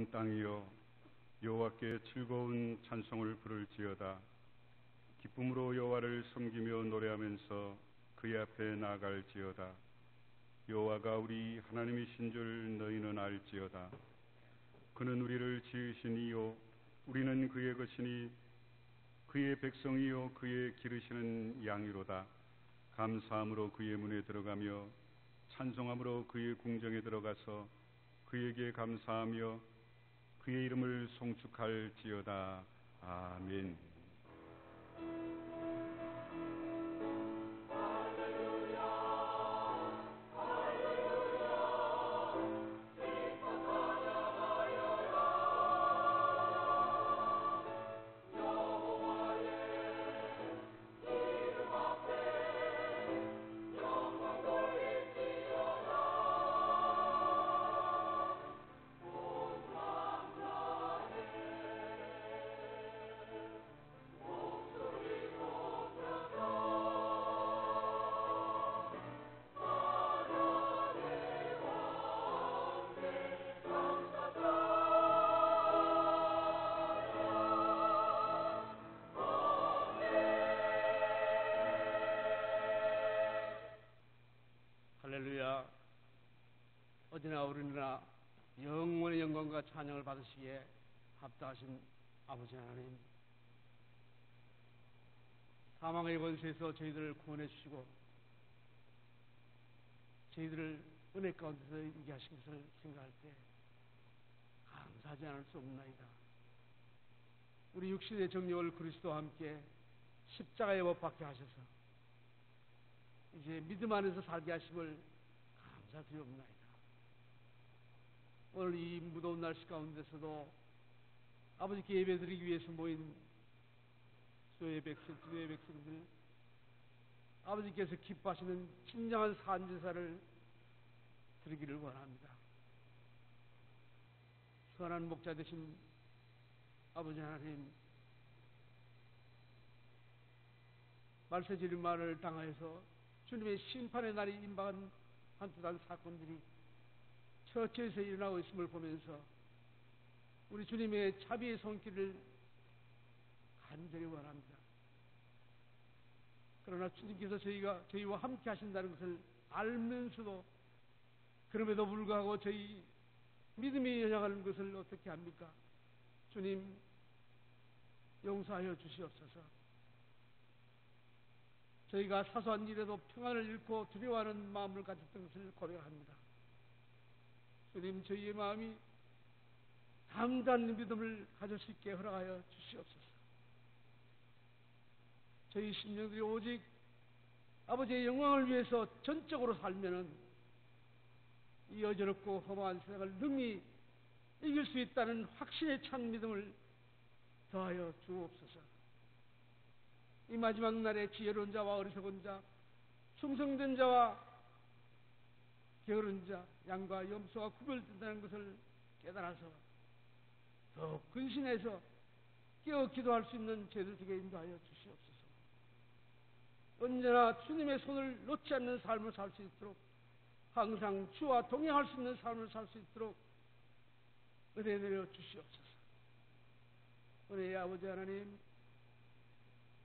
온 땅이여 여호와께 즐거운 찬송을 부를지어다. 기쁨으로 여호와를 섬기며 노래하면서 그의 앞에 나아갈지어다. 여호와가 우리 하나님이신 줄 너희는 알지어다. 그는 우리를 지으신 이요 우리는 그의 것이니 그의 백성이요 그의 기르시는 양이로다. 감사함으로 그의 문에 들어가며 찬송함으로 그의 궁정에 들어가서 그에게 감사하며 그의 이름을 송축할지어다. 아멘. 할렐루야. 어디나 우리나 영원의 영광과 찬양을 받으시기에 합당하신 아버지 하나님, 사망의 권세에서 저희들을 구원해 주시고 저희들을 은혜 가운데서 이기게 하신 것을 생각할 때 감사하지 않을 수 없나이다. 우리 육신의 정욕을 그리스도와 함께 십자가에 못 박게 하셔서 이제 믿음 안에서 살게 하심을 감사드리옵나이다. 오늘 이 무더운 날씨 가운데서도 아버지께 예배드리기 위해서 모인 주의 백성들, 아버지께서 기뻐하시는 진정한 산제사를 드리기를 원합니다. 선한 목자 되신 아버지 하나님, 말세지림만을 당하여서 주님의 심판의 날이 임박한 한두단 사건들이 처처에서 일어나고 있음을 보면서 우리 주님의 자비의 손길을 간절히 원합니다. 그러나 주님께서 저희와 함께 하신다는 것을 알면서도 그럼에도 불구하고 저희 믿음이 연약한 것을 어떻게 합니까? 주님, 용서하여 주시옵소서. 저희가 사소한 일에도 평안을 잃고 두려워하는 마음을 가졌던 것을 고백합니다. 주님, 저희의 마음이 담대한 믿음을 가질 수 있게 허락하여 주시옵소서. 저희 심령들이 오직 아버지의 영광을 위해서 전적으로 살면은 이 어지럽고 험한 세상을 능히 이길 수 있다는 확신에 찬 믿음을 더하여 주옵소서. 이 마지막 날에 지혜로운 자와 어리석은 자, 충성된 자와 게으른 자, 양과 염소가 구별된다는 것을 깨달아서 더욱 근신해서 깨어 기도할 수 있는 저희들에게 인도하여 주시옵소서. 언제나 주님의 손을 놓지 않는 삶을 살 수 있도록, 항상 주와 동행할 수 있는 삶을 살 수 있도록 은혜 내려 주시옵소서. 은혜의 아버지 하나님,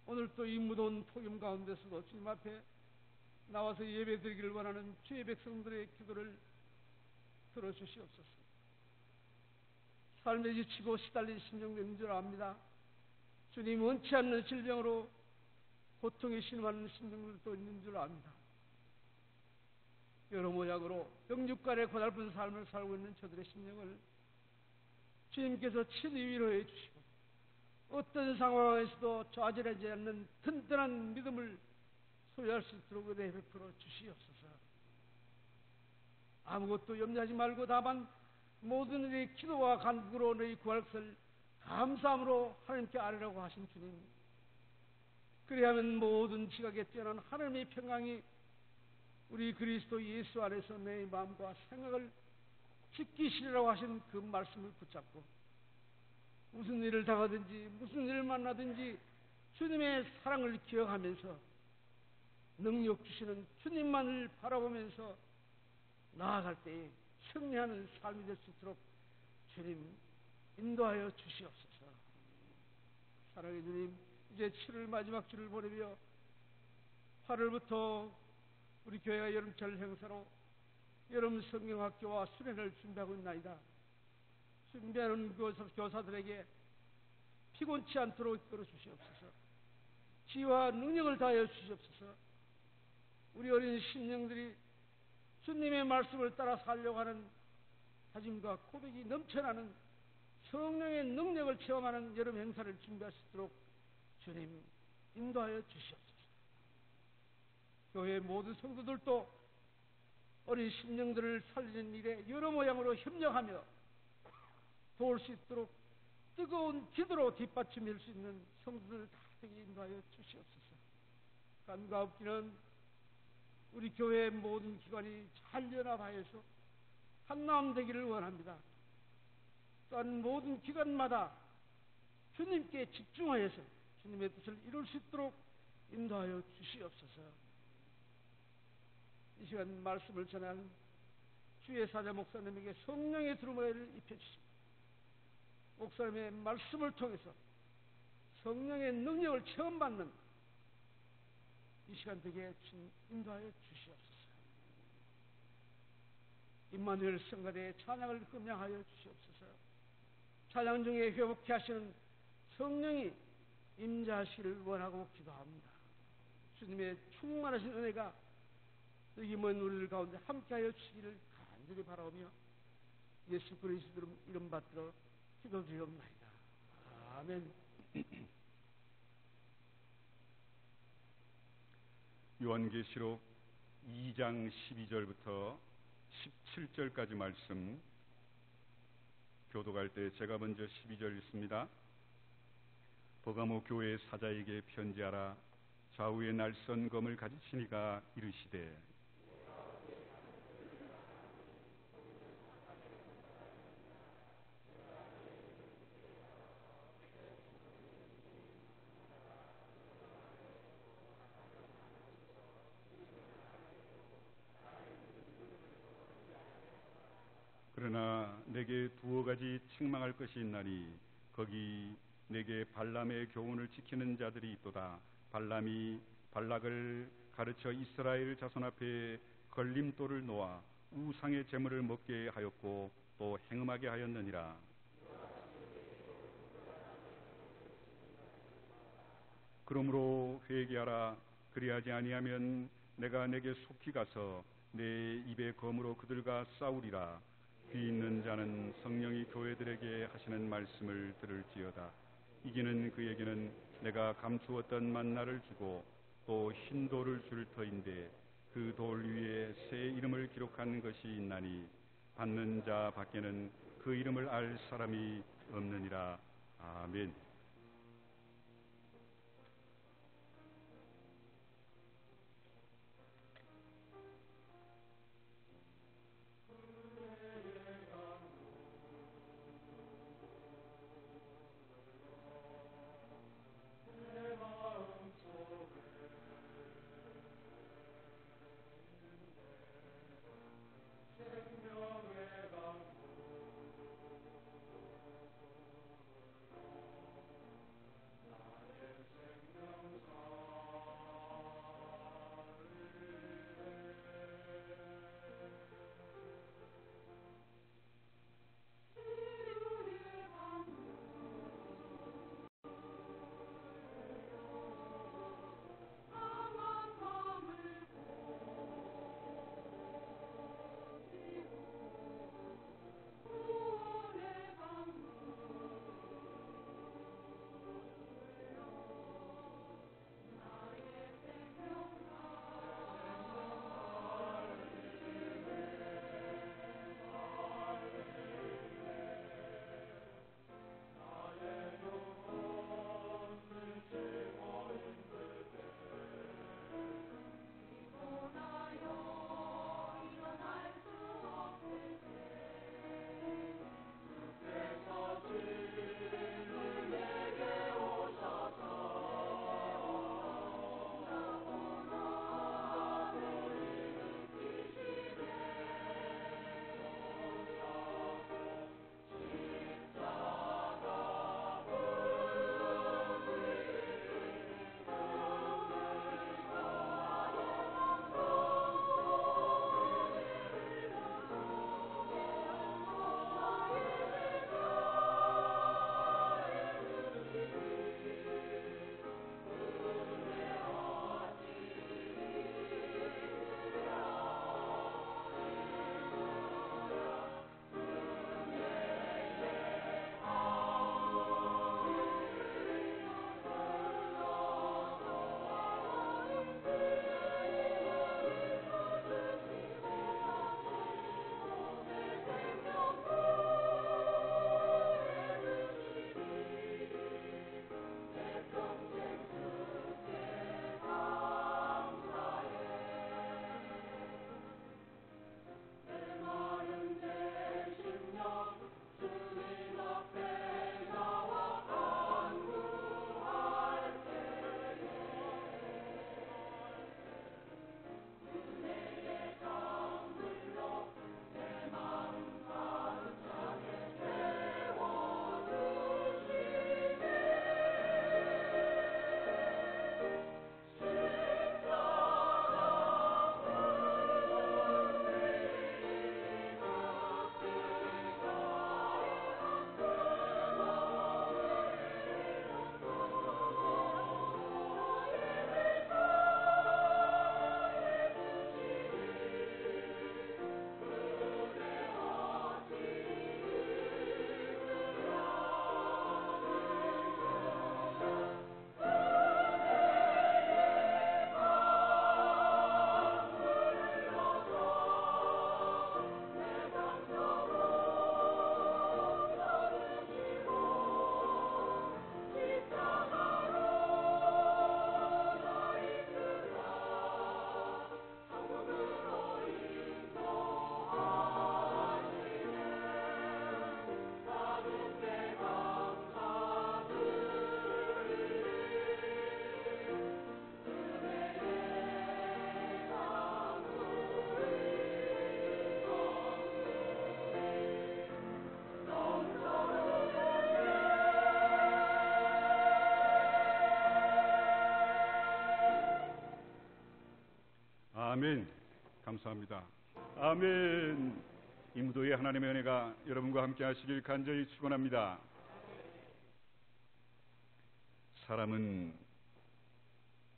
오늘 또 이 무더운 폭염 가운데서도 주님 앞에 나와서 예배 드리기를 원하는 주의 백성들의 기도를 들어주시옵소서. 삶에 지치고 시달린 심령들인 줄 압니다. 주님, 원치 않는 질병으로 고통에 신음하는 심령들도 있는 줄 압니다. 여러 모양으로 영육간의 고달픈 삶을 살고 있는 저들의 심령을 주님께서 친히 위로해 주시고 어떤 상황에서도 좌절하지 않는 든든한 믿음을 소유할 수 있도록 은혜 베풀어 주시옵소서. 아무것도 염려하지 말고 다만 모든 일이 기도와 간구로 너희 구할 것을 감사함으로 하나님께 아뢰라고 하신 주님, 그리하면 모든 지각에 뛰어난 하나님의 평강이 우리 그리스도 예수 안에서 내 마음과 생각을 지키시리라고 하신 그 말씀을 붙잡고 무슨 일을 당하든지 무슨 일을 만나든지 주님의 사랑을 기억하면서 능력 주시는 주님만을 바라보면서 나아갈 때에 승리하는 삶이 될 수 있도록 주님 인도하여 주시옵소서. 사랑의 주님, 이제 7월 마지막 주를 보내며 8월부터 우리 교회가 여름철 행사로 여름 성경학교와 수련회를 준비하고 있나이다. 준비하는 교사들에게 피곤치 않도록 이끌어 주시옵소서. 지혜와 능력을 다하여 주시옵소서. 우리 어린 심령들이 주님의 말씀을 따라 살려고 하는 다짐과 고백이 넘쳐나는 성령의 능력을 체험하는 여름 행사를 준비할 수 있도록 주님 인도하여 주시옵소서. 교회 모든 성도들도 어린 심령들을 살리는 일에 여러 모양으로 협력하며 도울 수 있도록 뜨거운 기도로 뒷받침할 수 있는 성도들 다 되게 인도하여 주시옵소서. 간과 없기는 우리 교회의 모든 기관이 잘 연합하여서 한마음 되기를 원합니다. 또한 모든 기관마다 주님께 집중하여서 주님의 뜻을 이룰 수 있도록 인도하여 주시옵소서. 이 시간 말씀을 전하는 주의 사자 목사님에게 성령의 두루마리를 입혀주십니다. 목사님의 말씀을 통해서 성령의 능력을 체험받는 이 시간 되게 인도하여 주시옵소서. 임마누엘 성가대의 찬양을 금양하여 주시옵소서. 찬양 중에 회복케 하시는 성령이 임재하시기를 원하고 기도합니다. 주님의 충만하신 은혜가 여기 먼 우리들 가운데 함께하여 주시기를 간절히 바라오며 예수 그리스도 이름 받들어 기도드리옵나이다. 아멘. 요한계시록 2장 12절부터 17절까지 말씀 교독할 때 제가 먼저 12절 읽습니다. 버가모 교회 사자에게 편지하라. 좌우에 날선 검을 가지치니가 이르시되 그러나 내게 두어 가지 책망할 것이 있나니 거기 내게 발람의 교훈을 지키는 자들이 있도다. 발람이 발락을 가르쳐 이스라엘 자손 앞에 걸림돌을 놓아 우상의 제물을 먹게 하였고 또 행음하게 하였느니라. 그러므로 회개하라. 그리하지 아니하면 내가 내게 속히 가서 내 입의 검으로 그들과 싸우리라. 귀 있는 자는 성령이 교회들에게 하시는 말씀을 들을지어다. 이기는 그에게는 내가 감추었던 만나를 주고 또 흰 돌을 줄 터인데 그 돌 위에 새 이름을 기록한 것이 있나니 받는 자 밖에는 그 이름을 알 사람이 없느니라. 아멘. 감사합니다. 아멘. 이 무도의 하나님의 은혜가 여러분과 함께 하시길 간절히 축원합니다. 사람은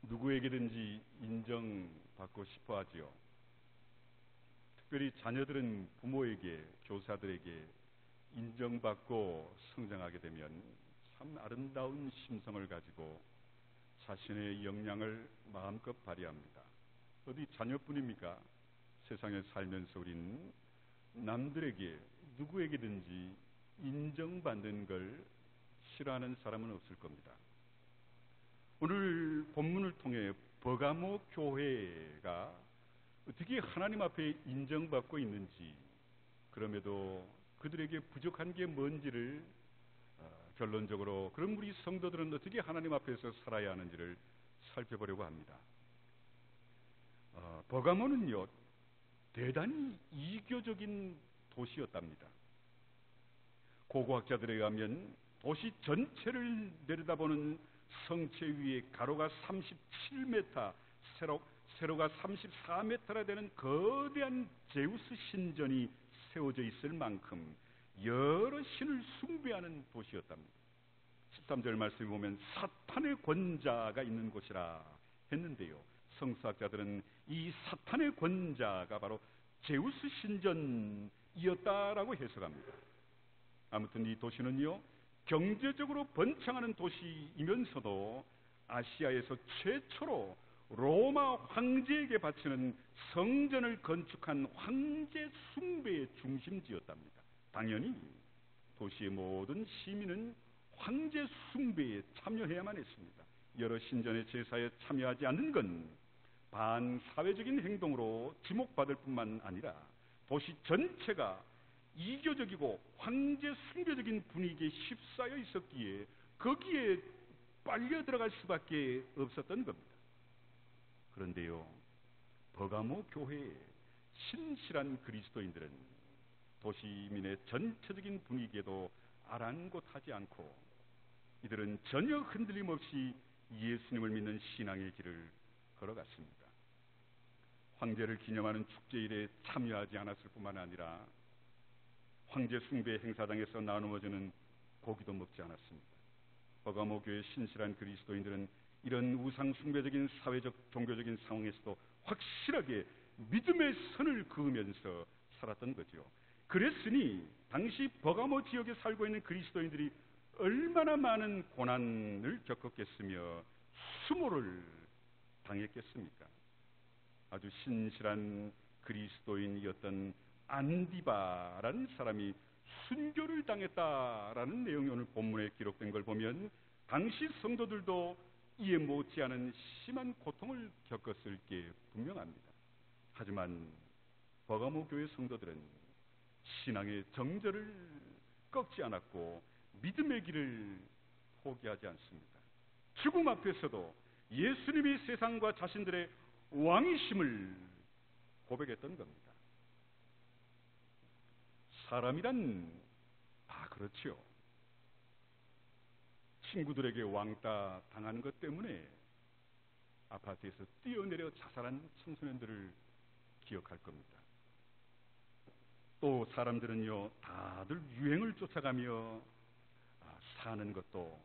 누구에게든지 인정받고 싶어 하지요. 특별히 자녀들은 부모에게, 교사들에게 인정받고 성장하게 되면 참 아름다운 심성을 가지고 자신의 역량을 마음껏 발휘합니다. 어디 자녀뿐입니까? 세상에 살면서 우린 남들에게, 누구에게든지 인정받는 걸 싫어하는 사람은 없을 겁니다. 오늘 본문을 통해 버가모 교회가 어떻게 하나님 앞에 인정받고 있는지, 그럼에도 그들에게 부족한 게 뭔지를 결론적으로, 그럼 우리 성도들은 어떻게 하나님 앞에서 살아야 하는지를 살펴보려고 합니다. 버가모는요, 대단히 이교적인 도시였답니다. 고고학자들에 의하면 도시 전체를 내려다보는 성체 위에 가로가 37m, 세로가 34m나 되는 거대한 제우스 신전이 세워져 있을 만큼 여러 신을 숭배하는 도시였답니다. 13절 말씀에 보면 사탄의 권자가 있는 곳이라 했는데요, 성서학자들은 이 사탄의 권자가 바로 제우스 신전이었다라고 해석합니다. 아무튼 이 도시는요, 경제적으로 번창하는 도시이면서도 아시아에서 최초로 로마 황제에게 바치는 성전을 건축한 황제 숭배의 중심지였답니다. 당연히 도시의 모든 시민은 황제 숭배에 참여해야만 했습니다. 여러 신전의 제사에 참여하지 않는 건 반사회적인 행동으로 지목받을 뿐만 아니라 도시 전체가 이교적이고 황제 숭배적인 분위기에 휩싸여 있었기에 거기에 빨려 들어갈 수밖에 없었던 겁니다. 그런데요, 버가모 교회의 신실한 그리스도인들은 도시민의 전체적인 분위기에도 아랑곳하지 않고 이들은 전혀 흔들림 없이 예수님을 믿는 신앙의 길을 걸어갔습니다. 황제를 기념하는 축제일에 참여하지 않았을 뿐만 아니라 황제 숭배 행사장에서 나누어지는 고기도 먹지 않았습니다. 버가모 교회의 신실한 그리스도인들은 이런 우상 숭배적인 사회적 종교적인 상황에서도 확실하게 믿음의 선을 그으면서 살았던 거죠. 그랬으니 당시 버가모 지역에 살고 있는 그리스도인들이 얼마나 많은 고난을 겪었겠으며 수모를 당했겠습니까? 아주 신실한 그리스도인이었던 안디바라는 사람이 순교를 당했다라는 내용이 오늘 본문에 기록된 걸 보면 당시 성도들도 이에 못지않은 심한 고통을 겪었을 게 분명합니다. 하지만 버가모 교회 성도들은 신앙의 정절을 꺾지 않았고 믿음의 길을 포기하지 않습니다. 죽음 앞에서도 예수님이 세상과 자신들의 왕이심을 고백했던 겁니다. 사람이란 다 그렇지요. 친구들에게 왕따 당하는 것 때문에 아파트에서 뛰어내려 자살한 청소년들을 기억할 겁니다. 또 사람들은요, 다들 유행을 쫓아가며 사는 것도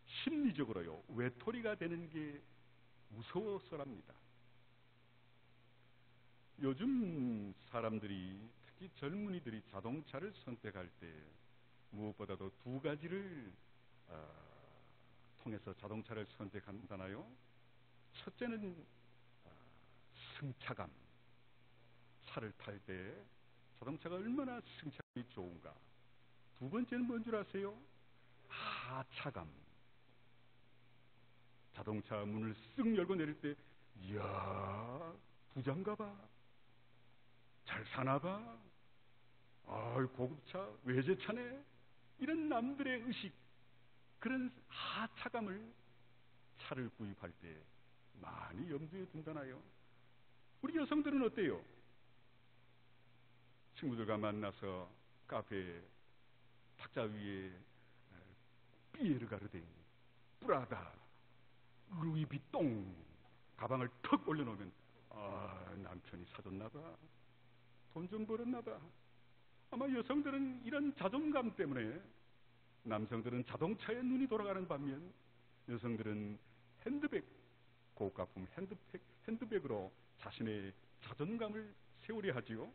심리적으로요, 외톨이가 되는 게 무서워서랍니다. 요즘 사람들이, 특히 젊은이들이 자동차를 선택할 때 무엇보다도 두 가지를 통해서 자동차를 선택한다나요? 첫째는 승차감. 차를 탈 때 자동차가 얼마나 승차감이 좋은가. 두 번째는 뭔 줄 아세요? 하차감. 자동차 문을 쓱 열고 내릴 때, 이야, 부자인가 봐. 잘 사나 봐. 고급차, 외제차네. 이런 남들의 의식, 그런 하차감을 차를 구입할 때 많이 염두에 둔다나요? 우리 여성들은 어때요? 친구들과 만나서 카페에 탁자 위에 피에르 가르댕, 프라다, 루이비통 가방을 턱 올려놓으면 남편이 사줬나 봐. 돈 좀 벌었나 봐. 아마 여성들은 이런 자존감 때문에 남성들은 자동차에 눈이 돌아가는 반면 여성들은 핸드백, 고가품 핸드백으로 자신의 자존감을 세우려 하지요.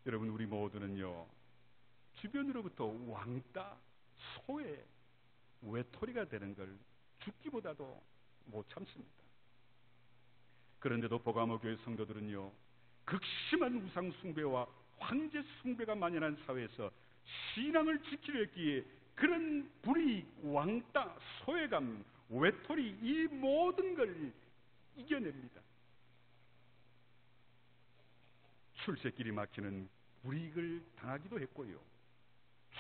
여러분, 우리 모두는요, 주변으로부터 왕따, 소외, 외톨이가 되는 걸 죽기보다도 못 참습니다. 그런데도 보가모 교회 성도들은요, 극심한 우상 숭배와 황제 숭배가 만연한 사회에서 신앙을 지키려 했기에 그런 불이익, 왕따, 소외감, 외톨이, 이 모든 걸 이겨냅니다. 출세길이 막히는 불이익을 당하기도 했고요,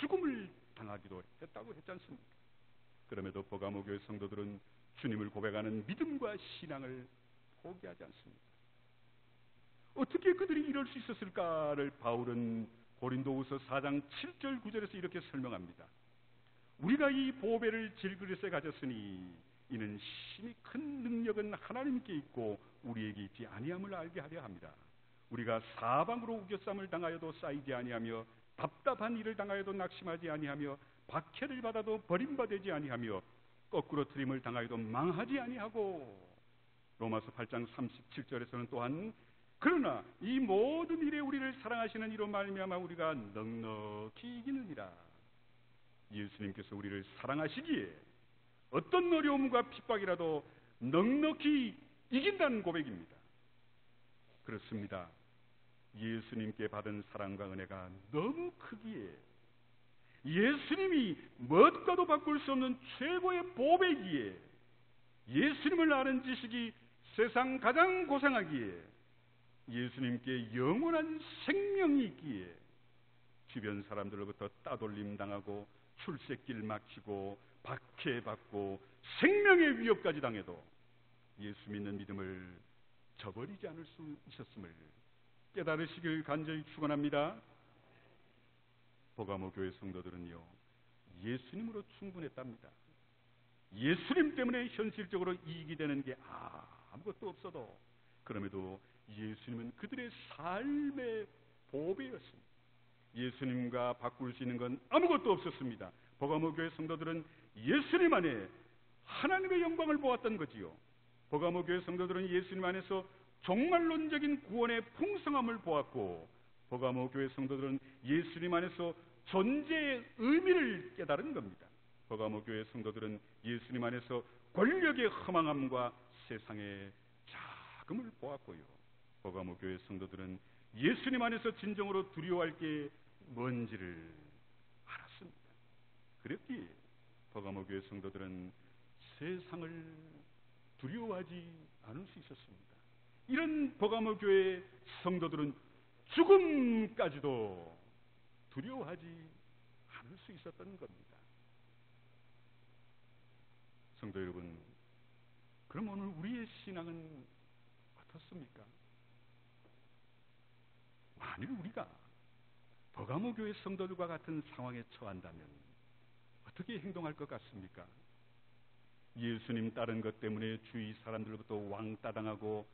죽음을 당하기도 했다고 했지 않습니까? 그럼에도 보가모 교회 성도들은 주님을 고백하는 믿음과 신앙을 포기하지 않습니다. 어떻게 그들이 이럴 수 있었을까를 바울은 고린도후서 4장 7절 9절에서 이렇게 설명합니다. 우리가 이 보배를 질그릇에 가졌으니 이는 심히 큰 능력은 하나님께 있고 우리에게 있지 아니함을 알게 하려 합니다. 우리가 사방으로 우겨쌈을 당하여도 쌓이지 아니하며 답답한 일을 당하여도 낙심하지 아니하며 박해를 받아도 버림받지 아니하며 거꾸로 트림을 당하여도 망하지 아니하고, 로마서 8장 37절에서는 또한 그러나 이 모든 일에 우리를 사랑하시는 이로 말미암아 우리가 넉넉히 이기느니라. 예수님께서 우리를 사랑하시기에 어떤 어려움과 핍박이라도 넉넉히 이긴다는 고백입니다. 그렇습니다. 예수님께 받은 사랑과 은혜가 너무 크기에 예수님이 무엇과도 바꿀 수 없는 최고의 보배기에 예수님을 아는 지식이 세상 가장 고상하기에 예수님께 영원한 생명이 있기에 주변 사람들로부터 따돌림 당하고 출세길 막히고 박해받고 생명의 위협까지 당해도 예수 믿는 믿음을 저버리지 않을 수 있었음을 깨달으시길 간절히 축원합니다. 보가모 교회 성도들은요, 예수님으로 충분했답니다. 예수님 때문에 현실적으로 이익이 되는 게 아무것도 없어도 그럼에도 예수님은 그들의 삶의 보배였습니다. 예수님과 바꿀 수 있는 건 아무것도 없었습니다. 보가모 교회 성도들은 예수님 안에 하나님의 영광을 보았던 거지요. 보가모 교회 성도들은 예수님 안에서 종말론적인 구원의 풍성함을 보았고, 보가모 교회 성도들은 예수님 안에서 존재의 의미를 깨달은 겁니다. 보가모 교회 성도들은 예수님 안에서 권력의 허망함과 세상의 자금을 보았고요, 보가모 교회 성도들은 예수님 안에서 진정으로 두려워할 게 뭔지를 알았습니다. 그랬기에 보가모 교회 성도들은 세상을 두려워하지 않을 수 있었습니다. 이런 보가모 교회 성도들은 죽음까지도 두려워하지 않을 수 있었던 겁니다. 성도 여러분, 그럼 오늘 우리의 신앙은 어떻습니까? 만일 우리가 보가모 교회 성도들과 같은 상황에 처한다면 어떻게 행동할 것 같습니까? 예수님 따른 것 때문에 주위 사람들로부터 왕따당하고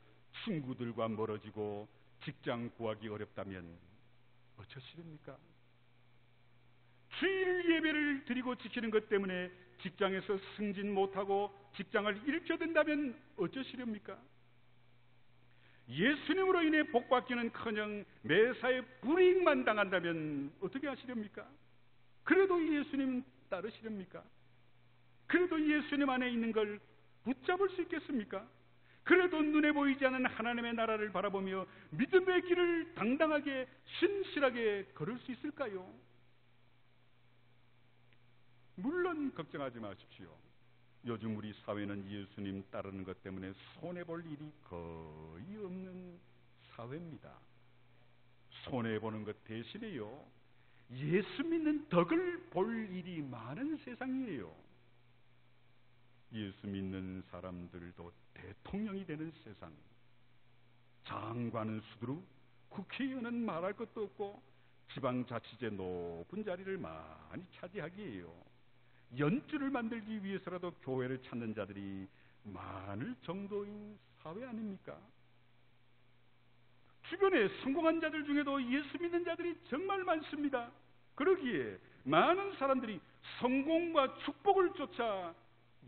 친구들과 멀어지고 직장 구하기 어렵다면 어쩌시렵니까? 주일 예배를 드리고 지키는 것 때문에 직장에서 승진 못하고 직장을 잃게 된다면 어쩌시렵니까? 예수님으로 인해 복받기는커녕 매사에 불이익만 당한다면 어떻게 하시렵니까? 그래도 예수님 따르시렵니까? 그래도 예수님 안에 있는 걸 붙잡을 수 있겠습니까? 그래도 눈에 보이지 않는 하나님의 나라를 바라보며 믿음의 길을 당당하게 신실하게 걸을 수 있을까요? 물론 걱정하지 마십시오. 요즘 우리 사회는 예수님 따르는 것 때문에 손해볼 일이 거의 없는 사회입니다. 손해보는 것 대신에요, 예수 믿는 덕을 볼 일이 많은 세상이에요. 예수 믿는 사람들도 대통령이 되는 세상, 장관은 수두룩, 국회의원은 말할 것도 없고 지방자치제 높은 자리를 많이 차지하기에요. 연주를 만들기 위해서라도 교회를 찾는 자들이 많을 정도인 사회 아닙니까? 주변에 성공한 자들 중에도 예수 믿는 자들이 정말 많습니다. 그러기에 많은 사람들이 성공과 축복을 쫓아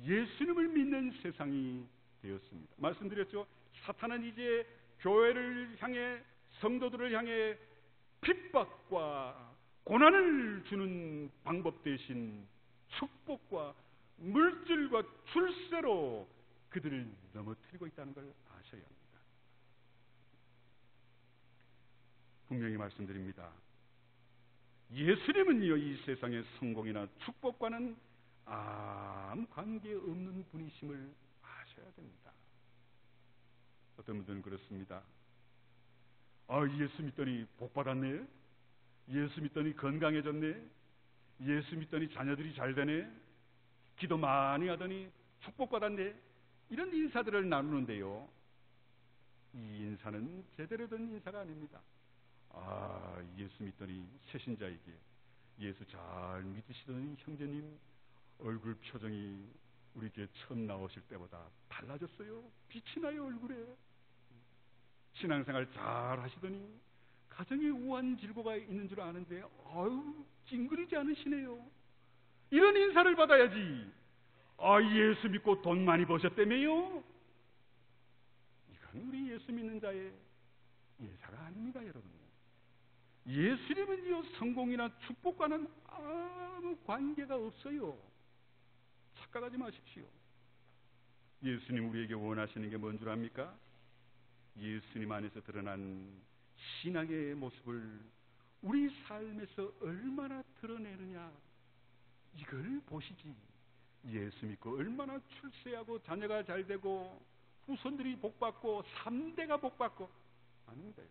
예수님을 믿는 세상이 되었습니다. 말씀드렸죠. 사탄은 이제 교회를 향해, 성도들을 향해 핍박과 고난을 주는 방법 대신 축복과 물질과 출세로 그들을 넘어뜨리고 있다는 걸 아셔야 합니다. 분명히 말씀드립니다. 예수님은요, 이 세상의 성공이나 축복과는 아무 관계없는 분이심을 아셔야 됩니다. 어떤 분들은 그렇습니다. 예수 믿더니 복 받았네. 예수 믿더니 건강해졌네. 예수 믿더니 자녀들이 잘 되네. 기도 많이 하더니 축복받았네. 이런 인사들을 나누는데요, 이 인사는 제대로 된 인사가 아닙니다. 예수 믿더니 새신자에게 예수 잘 믿으시던 형제님 얼굴 표정이 우리 교회 처음 나오실 때보다 달라졌어요. 빛이 나요, 얼굴에. 신앙생활 잘 하시더니 가정에 우한 질고가 있는 줄 아는데 찡그리지 않으시네요. 이런 인사를 받아야지. 예수 믿고 돈 많이 버셨다며요? 이건 우리 예수 믿는 자의 예사가 아닙니다, 여러분. 예수님은요, 성공이나 축복과는 아무 관계가 없어요. 착각하지 마십시오. 예수님 우리에게 원하시는 게 뭔 줄 압니까? 예수님 안에서 드러난 신앙의 모습을 우리 삶에서 얼마나 드러내느냐, 이걸 보시지. 예수 믿고 얼마나 출세하고 자녀가 잘 되고 후손들이 복받고 3대가 복받고 아닙니다.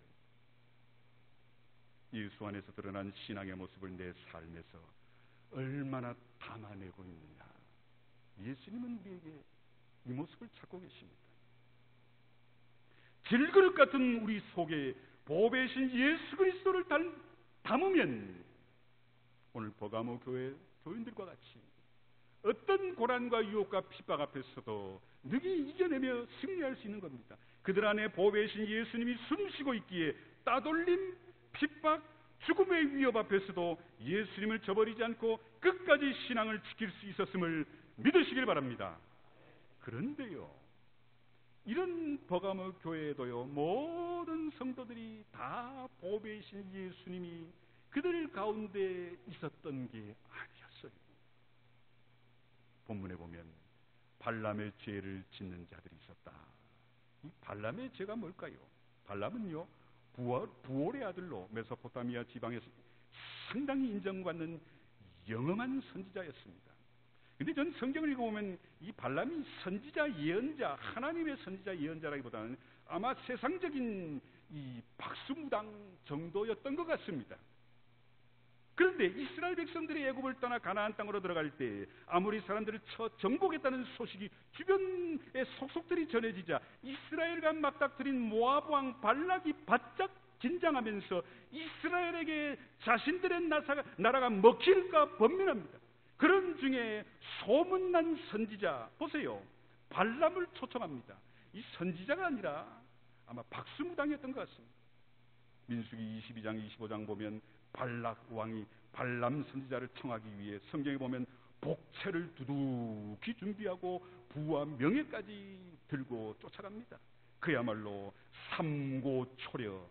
예수 안에서 드러난 신앙의 모습을 내 삶에서 얼마나 담아내고 있느냐, 예수님은 우리에게 이 모습을 찾고 계십니다. 질그릇 같은 우리 속에 보배신 예수 그리스도를 담으면 오늘 버가모 교회 교인들과 같이 어떤 고난과 유혹과 핍박 앞에서도 능히 이겨내며 승리할 수 있는 겁니다. 그들 안에 보배신 예수님이 숨쉬고 있기에 따돌림, 핍박, 죽음의 위협 앞에서도 예수님을 저버리지 않고 끝까지 신앙을 지킬 수 있었음을 믿으시길 바랍니다. 그런데요, 이런 버가모 교회에도요, 모든 성도들이 다 보배이신 예수님이 그들 가운데 있었던 게 아니었어요. 본문에 보면 발람의 죄를 짓는 자들이 있었다. 이 발람의 죄가 뭘까요? 발람은요, 부올의 아들로 메소포타미아 지방에서 상당히 인정받는 영험한 선지자였습니다. 근데 전 성경을 읽어보면 이 발람이 선지자 예언자, 하나님의 선지자 예언자라기보다는 아마 세상적인 이 박수무당 정도였던 것 같습니다. 그런데 이스라엘 백성들이 애굽을 떠나 가나안 땅으로 들어갈 때 아무리 사람들을 정복했다는 소식이 주변의 속속들이 전해지자 이스라엘과 맞닥뜨린 모압 왕 발락이 바짝 긴장하면서 이스라엘에게 자신들의 나라가 먹힐까 번민합니다. 그런 중에 소문난 선지자, 보세요, 발람을 초청합니다. 이 선지자가 아니라 아마 박수무당이었던 것 같습니다. 민수기 22장 25장 보면 발락 왕이 발람 선지자를 청하기 위해 성경에 보면 복채를 두둑히 준비하고 부와 명예까지 들고 쫓아갑니다. 그야말로 삼고초려,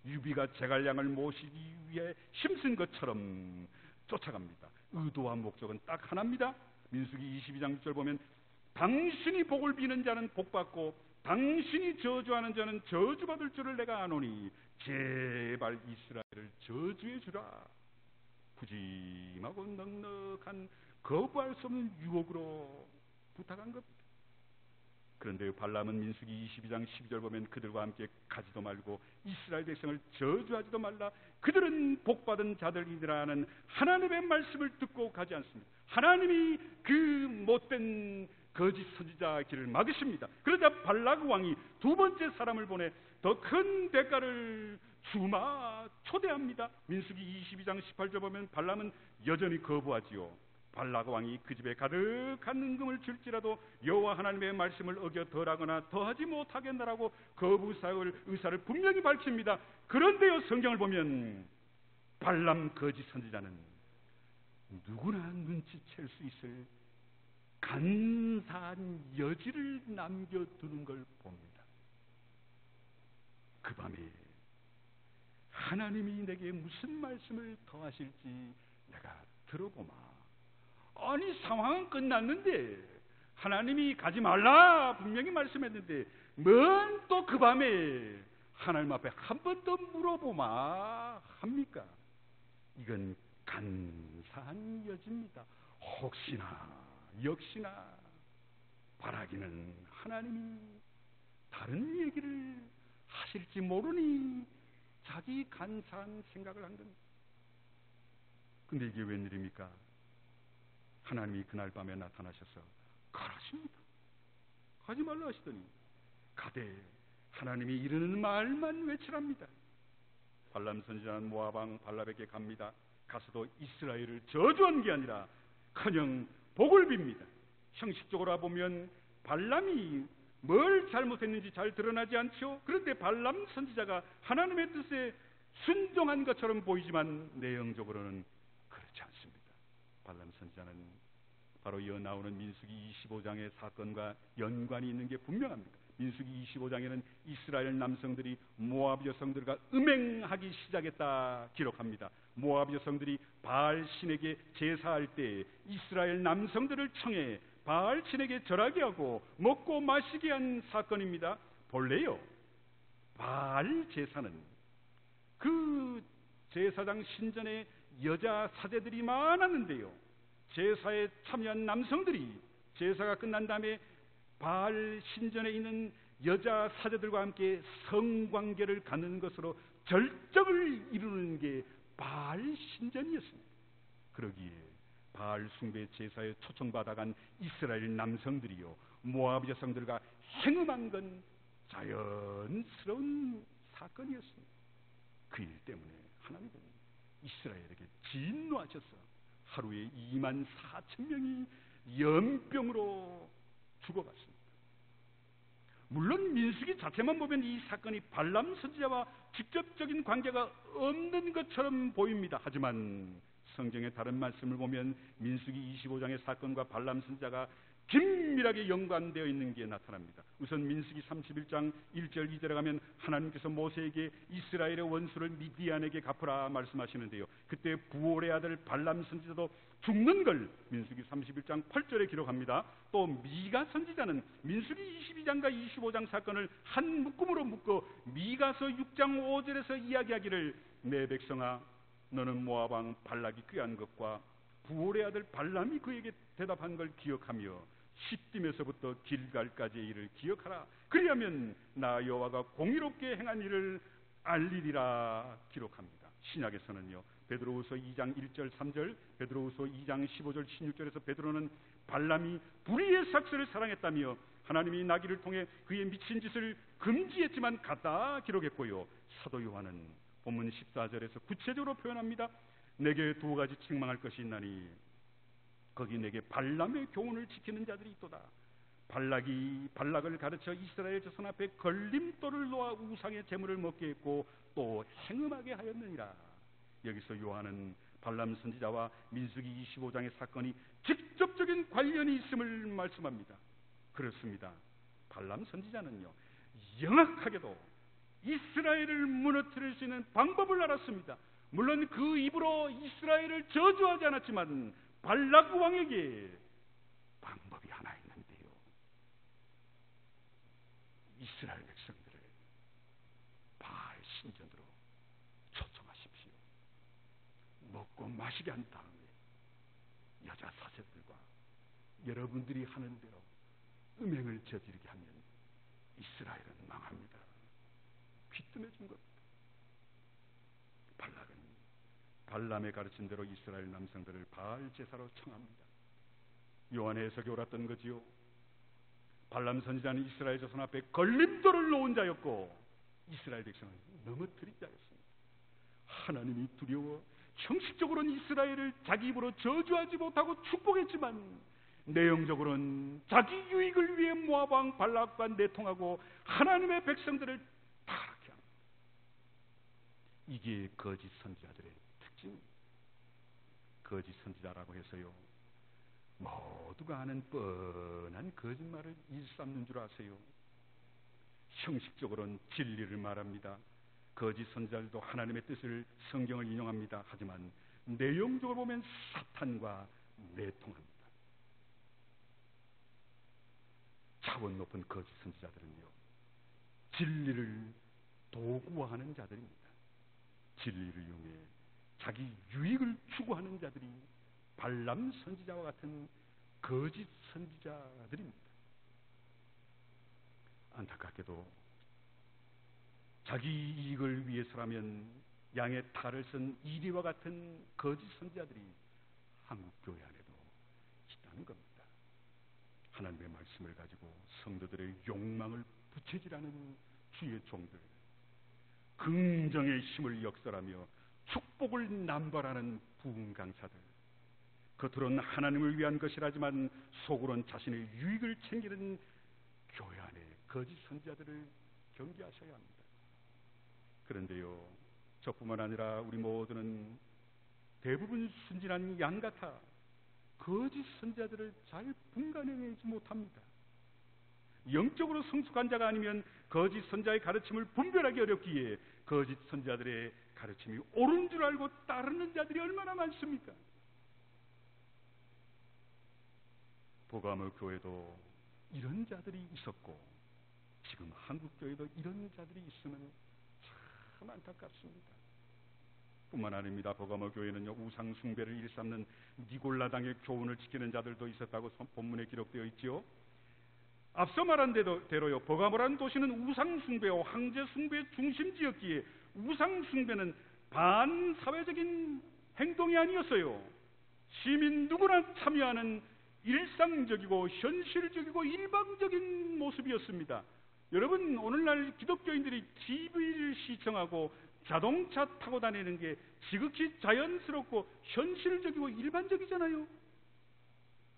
유비가 제갈량을 모시기 위해 힘쓴 것처럼 쫓아갑니다. 의도와 목적은 딱 하나입니다. 민수기 22장 6절 보면 당신이 복을 비는 자는 복받고 당신이 저주하는 자는 저주받을 줄을 내가 아노니 제발 이스라엘을 저주해 주라. 푸짐하고 넉넉한 거부할 수 없는 유혹으로 부탁한 겁니다. 그런데 발람은 민수기 22장 12절 보면 그들과 함께 가지도 말고 이스라엘 백성을 저주하지도 말라. 그들은 복받은 자들이라는 하나님의 말씀을 듣고 가지 않습니다. 하나님이 그 못된 거짓 선지자 길을 막으십니다. 그러자 발락 왕이 두 번째 사람을 보내 더 큰 대가를 주마 초대합니다. 민수기 22장 18절 보면 발람은 여전히 거부하지요. 발락 왕이 그 집에 가득한 은금을 줄지라도 여호와 하나님의 말씀을 어겨 덜하거나 더하지 못하겠나라고 거부사의 의사를 분명히 밝힙니다. 그런데요, 성경을 보면 발람 거짓 선지자는 누구나 눈치챌 수 있을 간사한 여지를 남겨두는 걸 봅니다. 그 밤에 하나님이 내게 무슨 말씀을 더하실지 내가 들어보마. 아니, 상황은 끝났는데 하나님이 가지 말라 분명히 말씀했는데 뭔 또 그 밤에 하나님 앞에 한 번 더 물어보마 합니까? 이건 간사한 여지입니다. 혹시나 역시나 바라기는 하나님이 다른 얘기를 하실지 모르니 자기 간사한 생각을 한 겁니다. 근데 이게 웬일입니까? 하나님이 그날 밤에 나타나셔서 가라십니다. 가지 말라 하시더니 가되 하나님이 이르는 말만 외치랍니다. 발람 선지자는 모압 왕 발락에게 갑니다. 가서도 이스라엘을 저주한 게 아니라 커녕 복을 빕니다. 형식적으로 보면 발람이 뭘 잘못했는지 잘 드러나지 않죠. 그런데 발람 선지자가 하나님의 뜻에 순종한 것처럼 보이지만 내용적으로는 그렇지 않습니다. 발람 선지자는 바로 이어 나오는 민수기 25장의 사건과 연관이 있는 게 분명합니다. 민수기 25장에는 이스라엘 남성들이 모압 여성들과 음행하기 시작했다 기록합니다. 모압 여성들이 바알 신에게 제사할 때 이스라엘 남성들을 청해 바알 신에게 절하게 하고 먹고 마시게 한 사건입니다. 본래요, 바알 제사는 그 제사장 신전에 여자 사제들이 많았는데요, 제사에 참여한 남성들이 제사가 끝난 다음에 바알 신전에 있는 여자 사제들과 함께 성관계를 갖는 것으로 절정을 이루는 게 바알 신전이었습니다. 그러기에 바알 숭배 제사에 초청받아간 이스라엘 남성들이요 모압 여성들과 행음한 건 자연스러운 사건이었습니다. 그 일 때문에 하나님은 이스라엘에게 진노하셔서 하루에 24,000명이 연병으로 죽어갔습니다. 물론 민수기 자체만 보면 이 사건이 발람 선지자와 직접적인 관계가 없는 것처럼 보입니다. 하지만 성경의 다른 말씀을 보면 민수기 25장의 사건과 발람 선지자가 긴밀하게 연관되어 있는 게 나타납니다. 우선 민수기 31장 1절 2절에 가면 하나님께서 모세에게 이스라엘의 원수를 미디안에게 갚으라 말씀하시는데요, 그때 부올의 아들 발람 선지자도 죽는 걸 민수기 31장 8절에 기록합니다. 또 미가 선지자는 민수기 22장과 25장 사건을 한 묶음으로 묶어 미가서 6장 5절에서 이야기하기를 내 백성아 너는 모압 왕 발락이 꾀한 것과 부올의 아들 발람이 그에게 대답한 걸 기억하며 시딤에서부터 길갈까지의 일을 기억하라. 그리하면 나 여호와가 공의롭게 행한 일을 알리리라 기록합니다. 신약에서는요, 베드로후서 2장 1절 3절, 베드로후서 2장 15절 16절에서 베드로는 발람이 불의의 삭스를 사랑했다며 하나님이 나귀를 통해 그의 미친 짓을 금지했지만 갔다 기록했고요, 사도 요한은 본문 14절에서 구체적으로 표현합니다. 내게 두 가지 책망할 것이 있나니 거기 내게 발람의 교훈을 지키는 자들이 있도다. 발락이 발락을 가르쳐 이스라엘 자손 앞에 걸림돌을 놓아 우상의 제물을 먹게 했고 또 행음하게 하였느니라. 여기서 요한은 발람 선지자와 민수기 25장의 사건이 직접적인 관련이 있음을 말씀합니다. 그렇습니다. 발람 선지자는요, 영악하게도 이스라엘을 무너뜨릴 수 있는 방법을 알았습니다. 물론 그 입으로 이스라엘을 저주하지 않았지만 발락 왕에게 방법이 하나 있는데요, 이스라엘 백성들을 바알 신전으로 초청하십시오. 먹고 마시게 한 다음에 여자 사제들과 여러분들이 하는 대로 음행을 저지르게 하면 이스라엘은 망합니다. 귀뜸해 준 겁니다. 발락은 발람의 가르친 대로 이스라엘 남성들을 바알 제사로 청합니다. 요한의 해석이 옳았던 거지요. 발람 선지자는 이스라엘 자손 앞에 걸림돌을 놓은 자였고 이스라엘 백성은 넘어뜨린 자였습니다. 하나님이 두려워 형식적으로는 이스라엘을 자기 입으로 저주하지 못하고 축복했지만 내용적으로는 자기 유익을 위해 모압 왕 발락과 내통하고 하나님의 백성들을 타락해 합니다. 이게 거짓 선지자들의 특징입니다. 거짓 선지자라고 해서요, 모두가 아는 뻔한 거짓말을 일삼는 줄 아세요? 형식적으로는 진리를 말합니다. 거짓 선지자들도 하나님의 뜻을, 성경을 인용합니다. 하지만 내용적으로 보면 사탄과 내통합니다. 차원 높은 거짓 선지자들은요, 진리를 도구화하는 자들입니다. 진리를 이용해 자기 유익을 추구하는 자들이 발람 선지자와 같은 거짓 선지자들입니다. 안타깝게도 자기 이익을 위해서라면 양의 탈을 쓴 이리와 같은 거짓 선지자들이 한국 교회 안에도 있다는 겁니다. 하나님의 말씀을 가지고 성도들의 욕망을 부채질하는 주의 종들, 긍정의 힘을 역설하며 축복을 남발하는 부흥 강사들, 겉으로는 하나님을 위한 것이라지만 속으로는 자신의 유익을 챙기는 교회 안의 거짓 선지자들을 경계하셔야 합니다. 그런데요, 저뿐만 아니라 우리 모두는 대부분 순진한 양 같아 거짓 선지자들을 잘 분간해내지 못합니다. 영적으로 성숙한 자가 아니면 거짓 선지자의 가르침을 분별하기 어렵기에 거짓 선지자들의 가르침이 옳은 줄 알고 따르는 자들이 얼마나 많습니까? 보가모 교회도 이런 자들이 있었고 지금 한국 교회도 이런 자들이 있으면 참 안타깝습니다. 뿐만 아닙니다. 보가모 교회는요, 우상 숭배를 일삼는 니골라당의 교훈을 지키는 자들도 있었다고 본문에 기록되어 있지요. 앞서 말한 대로요, 보가모라는 도시는 우상 숭배와 황제 숭배의 중심지였기에 우상 숭배는 반사회적인 행동이 아니었어요. 시민 누구나 참여하는 일상적이고 현실적이고 일방적인 모습이었습니다. 여러분, 오늘날 기독교인들이 TV를 시청하고 자동차 타고 다니는 게 지극히 자연스럽고 현실적이고 일반적이잖아요.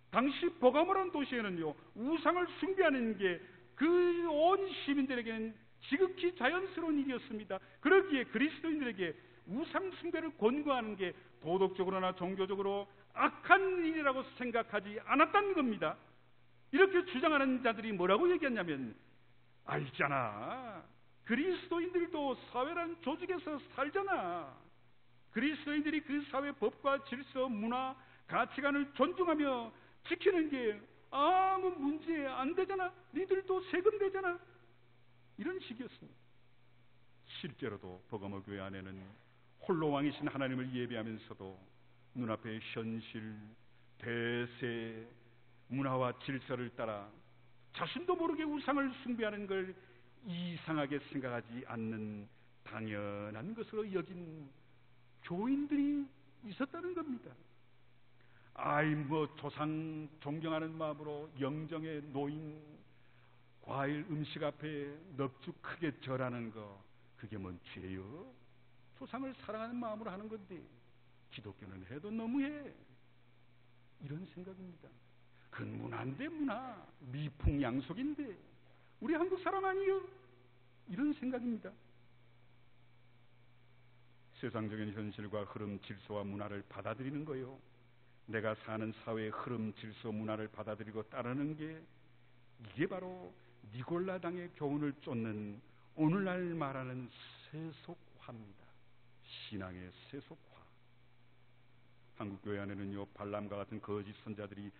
당시 보가모라는 도시에는요, 우상을 숭배하는 게 그 온 시민들에게는 지극히 자연스러운 일이었습니다. 그러기에 그리스도인들에게 우상 숭배를 권고하는 게 도덕적으로나 종교적으로 악한 일이라고 생각하지 않았다는 겁니다. 이렇게 주장하는 자들이 뭐라고 얘기했냐면, 알잖아, 그리스도인들도 사회라는 조직에서 살잖아. 그리스도인들이 그 사회 법과 질서, 문화, 가치관을 존중하며 지키는 게 아무 문제 안 되잖아. 니들도 세금 내잖아. 이런 식이었습니다. 실제로도 버가모 교회 안에는 홀로 왕이신 하나님을 예배하면서도 눈앞의 현실, 대세, 문화와 질서를 따라 자신도 모르게 우상을 숭배하는 걸 이상하게 생각하지 않는 당연한 것으로 여긴 교인들이 있었다는 겁니다. 조상 존경하는 마음으로 영정의 노인 과일 음식 앞에 넙죽 크게 절하는 거, 그게 뭔 죄요? 조상을 사랑하는 마음으로 하는 건데 기독교는 해도 너무해. 이런 생각입니다. 그건 문화인데 문화, 미풍양속인데 우리 한국 사람 아니요? 이런 생각입니다. 세상적인 현실과 흐름, 질서와 문화를 받아들이는 거요, 내가 사는 사회의 흐름, 질서, 문화를 받아들이고 따르는 게, 이게 바로 니골라당의 교훈을 쫓는 오늘날 말하는 세속화입니다. 신앙의 세속화. 한국교회 안에는요, 발람과 같은 거짓 선자들이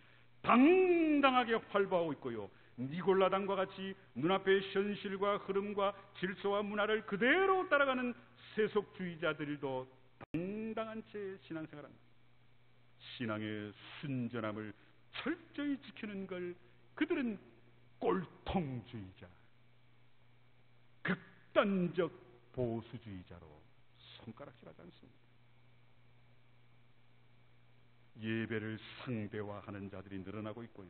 당당하게 활보하고 있고요, 니골라당과 같이 눈앞의 현실과 흐름과 질서와 문화를 그대로 따라가는 세속주의자들도 당당한 채 신앙생활합니다. 신앙의 순전함을 철저히 지키는 걸 그들은 꼴통주의자, 극단적 보수주의자로 손가락질하지 않습니다. 예배를 상대화하는 자들이 늘어나고 있고요,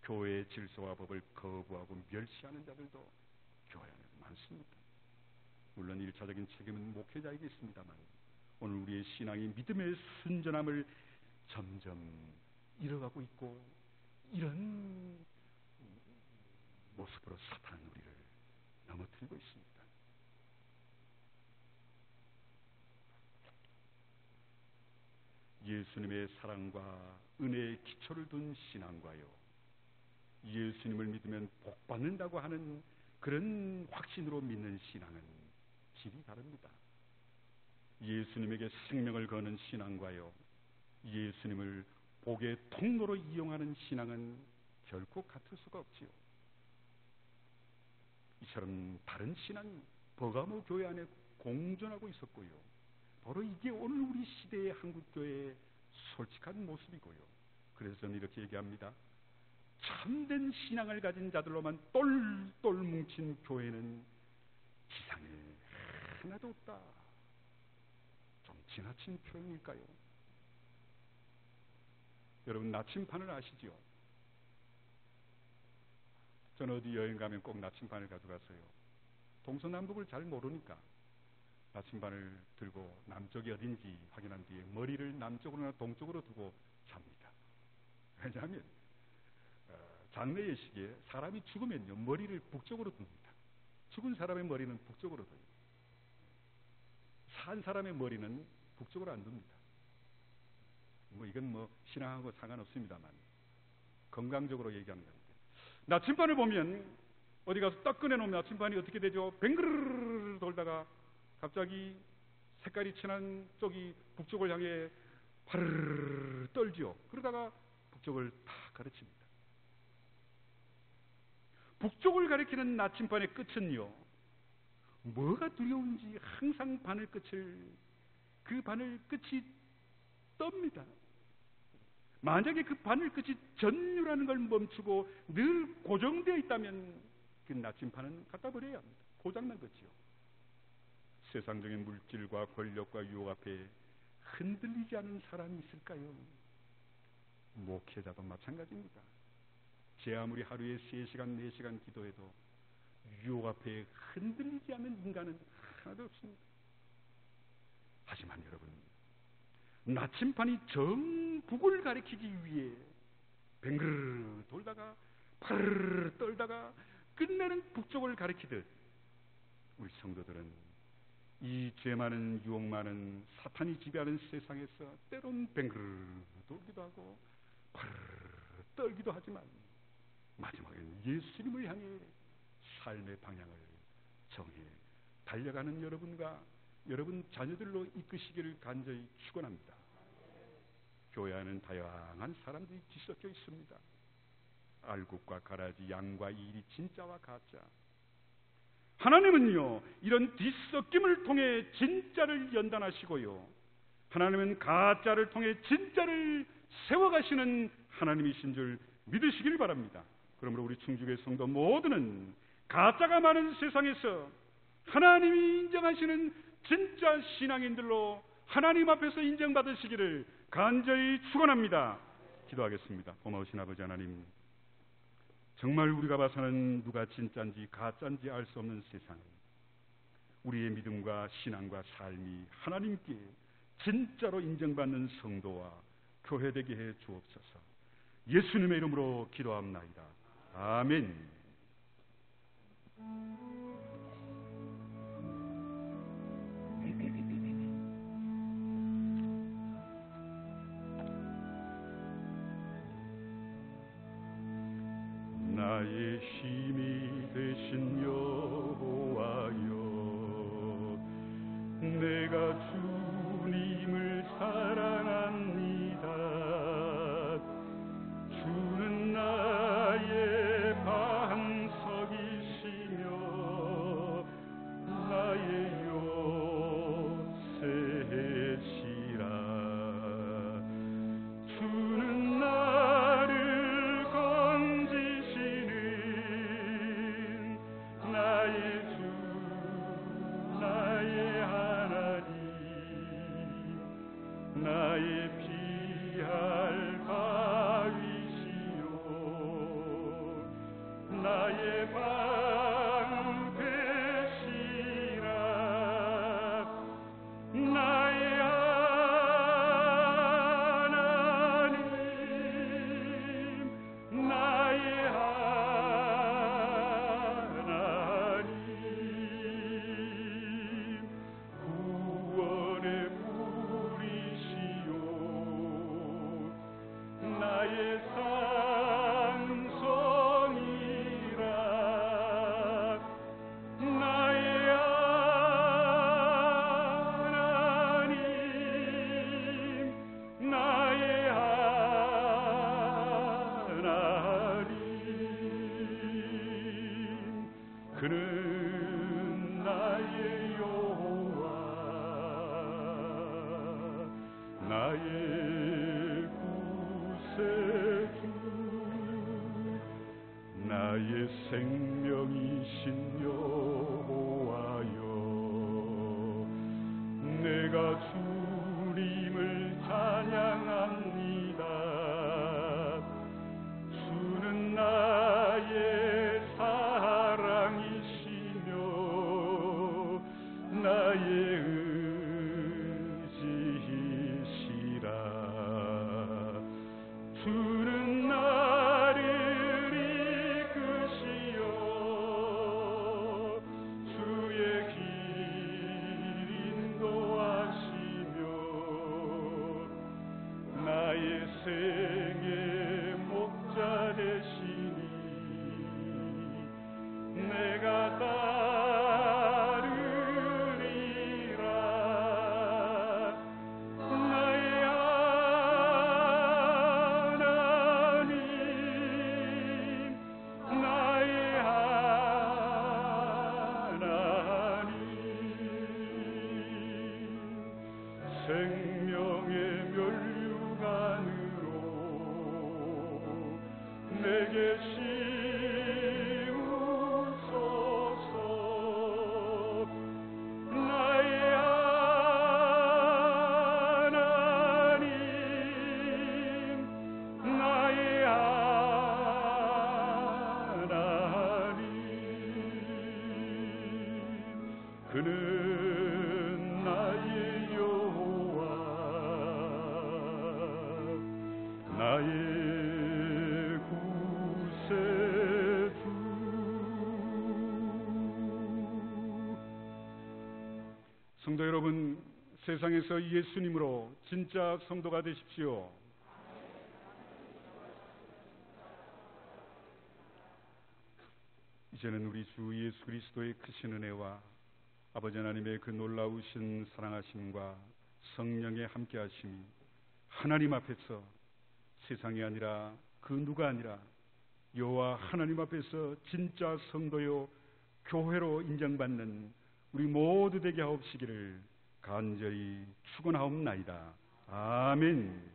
교회의 질서와 법을 거부하고 멸시하는 자들도 교회 안에 많습니다. 물론 1차적인 책임은 목회자에게 있습니다만 오늘 우리의 신앙이 믿음의 순전함을 점점 잃어가고 있고, 이런 모습으로 사탄은 우리를 넘어뜨리고 있습니다. 예수님의 사랑과 은혜의 기초를 둔 신앙과요, 예수님을 믿으면 복 받는다고 하는 그런 확신으로 믿는 신앙은 질이 다릅니다. 예수님에게 생명을 거는 신앙과요, 예수님을 복의 통로로 이용하는 신앙은 결코 같을 수가 없지요. 이처럼 다른 신앙이 버가모 교회 안에 공존하고 있었고요, 바로 이게 오늘 우리 시대의 한국교회의 솔직한 모습이고요. 그래서 저는 이렇게 얘기합니다. 참된 신앙을 가진 자들로만 똘똘 뭉친 교회는 지상에 하나도 없다. 좀 지나친 표현일까요? 여러분, 나침판을 아시지요? 저는 어디 여행 가면 꼭 나침판을 가져가서요, 동서남북을 잘 모르니까 나침반을 들고 남쪽이 어딘지 확인한 뒤에 머리를 남쪽으로나 동쪽으로 두고 잡니다. 왜냐하면 장례 예식에 사람이 죽으면요, 머리를 북쪽으로 둡니다. 죽은 사람의 머리는 북쪽으로 둬요. 산 사람의 머리는 북쪽으로 안 둡니다. 이건 신앙하고 상관없습니다만 건강적으로 얘기하는 겁니다. 나침반을 보면 어디 가서 딱 꺼내놓으면 나침반이 어떻게 되죠? 뱅그르르 돌다가 갑자기 색깔이 진한 쪽이 북쪽을 향해 파르르 떨지요. 그러다가 북쪽을 탁 가르칩니다. 북쪽을 가리키는 나침반의 끝은요, 뭐가 두려운지 항상 바늘 끝이 떱니다. 만약에 그 바늘 끝이 전율하는 걸 멈추고 늘 고정되어 있다면 그 나침반은 갖다 버려야 합니다. 고장난 거지요. 세상적인 물질과 권력과 유혹 앞에 흔들리지 않은 사람이 있을까요? 목회자도 마찬가지입니다. 제 아무리 하루에 3시간, 4시간 기도해도 유혹 앞에 흔들리지 않는 인간은 하나도 없습니다. 하지만 여러분, 나침반이 정북을 가리키기 위해 뱅그르 돌다가 파르르 떨다가 끝내는 북쪽을 가리키듯 우리 성도들은 이 죄 많은 유혹 많은 사탄이 지배하는 세상에서 때론 뱅그르 돌기도 하고 파르르 떨기도 하지만 마지막에는 예수님을 향해 삶의 방향을 정해 달려가는 여러분과 여러분 자녀들로 이끄시기를 간절히 축원합니다. 교회 안에는 다양한 사람들이 뒤섞여 있습니다. 알곡과 가라지, 양과 이리, 진짜와 가짜. 하나님은요, 이런 뒤섞임을 통해 진짜를 연단하시고요, 하나님은 가짜를 통해 진짜를 세워가시는 하나님이신 줄 믿으시길 바랍니다. 그러므로 우리 충주교회 성도 모두는 가짜가 많은 세상에서 하나님이 인정하시는 진짜 신앙인들로 하나님 앞에서 인정받으시기를 간절히 축원합니다. 기도하겠습니다. 고마우신 아버지 하나님, 정말 우리가 봐서는 누가 진짜인지 가짜인지 알 수 없는 세상, 우리의 믿음과 신앙과 삶이 하나님께 진짜로 인정받는 성도와 교회되게 해 주옵소서. 예수님의 이름으로 기도합나이다. 아멘. 나의 힘이 되신 여호와여, 내가 주님을 사랑합니다. 주는 나의 반석이시며 나의 요새시라. 주는 나를 건지시는 나의 주, 나의 하나님, 나의 피할 바위시요 나의 방패시라. 나의 그는 나의 여호와 나의 구세주 나의 생명이신 여호와여 내가 주님을 찬양합니다. 주는 나의 사랑이시며 나의 의지이시라. 주는 나를 이끄시어 주의 길 인도하시며 나의 생의 목자 되시니 내가 따르리라. 나의 하나님 나의 하나님 생명의 면류관으로 내게 씌우소서. 나의 하나님 나의 하나님 그는 나의 여호와 나의 구세주. 성도 여러분, 세상에서 예수님으로 진짜 성도가 되십시오. 이제는 우리 주 예수 그리스도의 크신 은혜와 아버지 하나님의 그 놀라우신 사랑하심과 성령의 함께하심이 하나님 앞에서 세상이 아니라 그 누가 아니라 여호와 하나님 앞에서 진짜 성도요 교회로 인정받는 우리 모두 되게 하옵시기를 간절히 축원하옵나이다. 아멘.